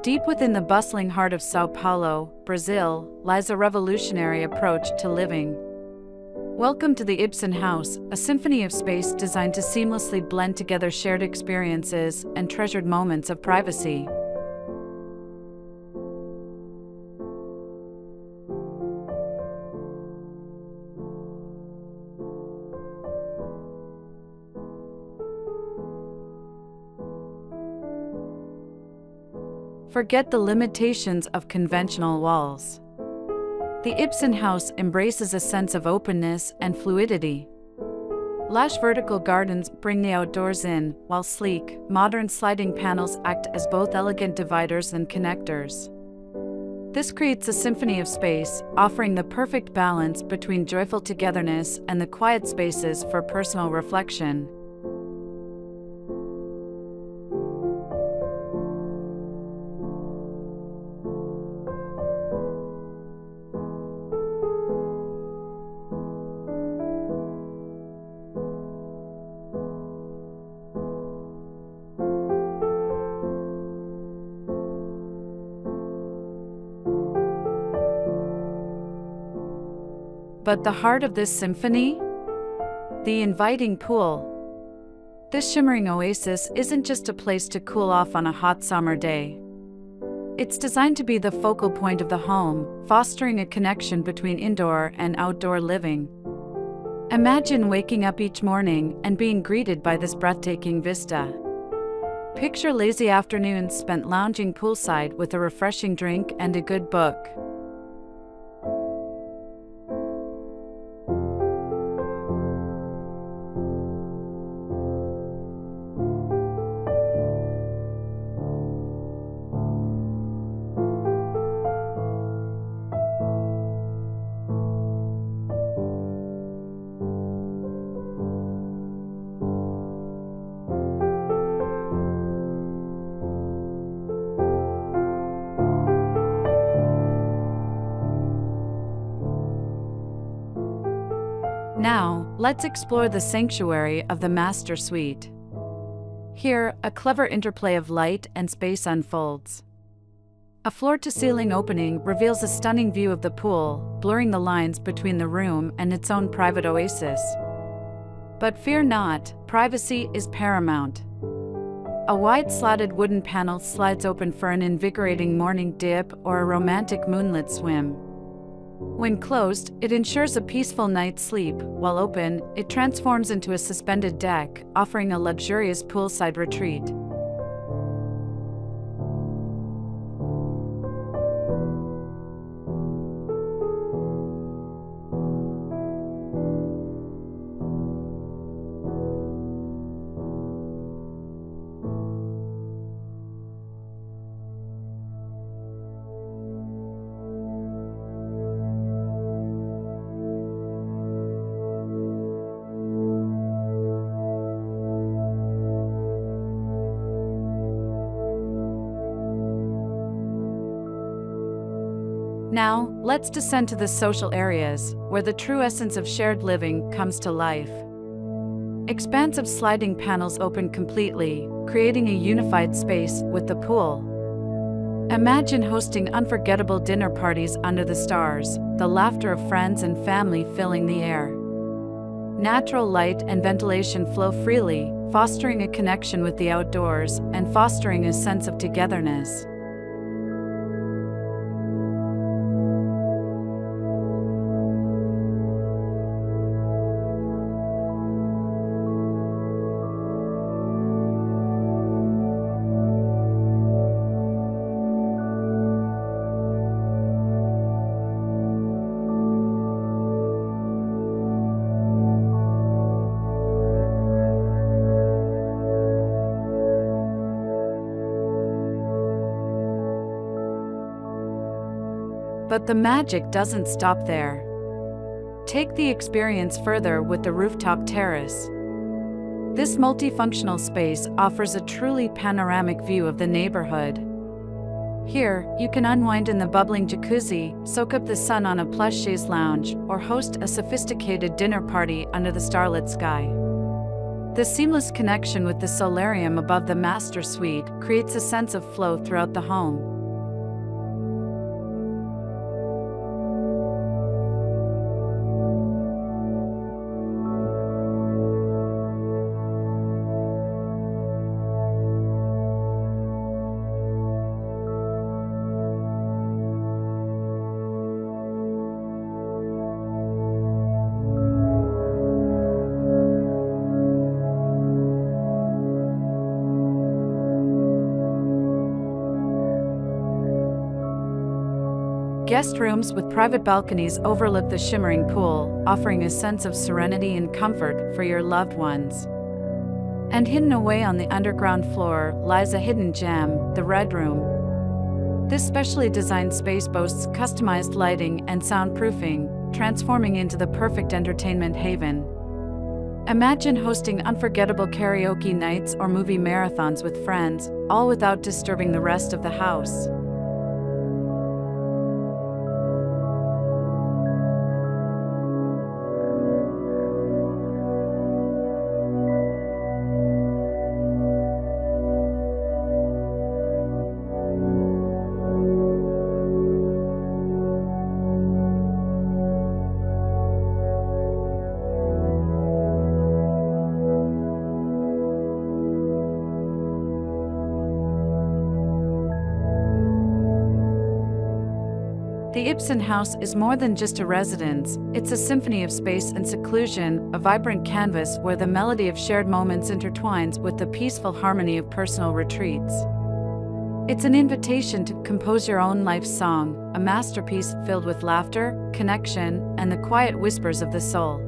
Deep within the bustling heart of São Paulo, Brazil, lies a revolutionary approach to living. Welcome to the Ibsen House, a symphony of space designed to seamlessly blend together shared experiences and treasured moments of privacy. Forget the limitations of conventional walls. The Ibsen House embraces a sense of openness and fluidity. Lush vertical gardens bring the outdoors in, while sleek, modern sliding panels act as both elegant dividers and connectors. This creates a symphony of space, offering the perfect balance between joyful togetherness and the quiet spaces for personal reflection. But the heart of this symphony? The inviting pool. This shimmering oasis isn't just a place to cool off on a hot summer day. It's designed to be the focal point of the home, fostering a connection between indoor and outdoor living. Imagine waking up each morning and being greeted by this breathtaking vista. Picture lazy afternoons spent lounging poolside with a refreshing drink and a good book. Now, let's explore the sanctuary of the master suite. Here, a clever interplay of light and space unfolds. A floor-to-ceiling opening reveals a stunning view of the pool, blurring the lines between the room and its own private oasis. But fear not, privacy is paramount. A wide slatted wooden panel slides open for an invigorating morning dip or a romantic moonlit swim. When closed, it ensures a peaceful night's sleep. While open, it transforms into a suspended deck, offering a luxurious poolside retreat. Now, let's descend to the social areas, where the true essence of shared living comes to life. Expansive sliding panels open completely, creating a unified space with the pool. Imagine hosting unforgettable dinner parties under the stars, the laughter of friends and family filling the air. Natural light and ventilation flow freely, fostering a connection with the outdoors and fostering a sense of togetherness. But the magic doesn't stop there. Take the experience further with the rooftop terrace. This multifunctional space offers a truly panoramic view of the neighborhood. Here, you can unwind in the bubbling jacuzzi, soak up the sun on a plush chaise lounge, or host a sophisticated dinner party under the starlit sky. The seamless connection with the solarium above the master suite creates a sense of flow throughout the home. Guest rooms with private balconies overlook the shimmering pool, offering a sense of serenity and comfort for your loved ones. And hidden away on the underground floor lies a hidden gem, the Red Room. This specially designed space boasts customized lighting and soundproofing, transforming into the perfect entertainment haven. Imagine hosting unforgettable karaoke nights or movie marathons with friends, all without disturbing the rest of the house. The Ibsen House is more than just a residence, it's a symphony of space and seclusion, a vibrant canvas where the melody of shared moments intertwines with the peaceful harmony of personal retreats. It's an invitation to compose your own life song, a masterpiece filled with laughter, connection, and the quiet whispers of the soul.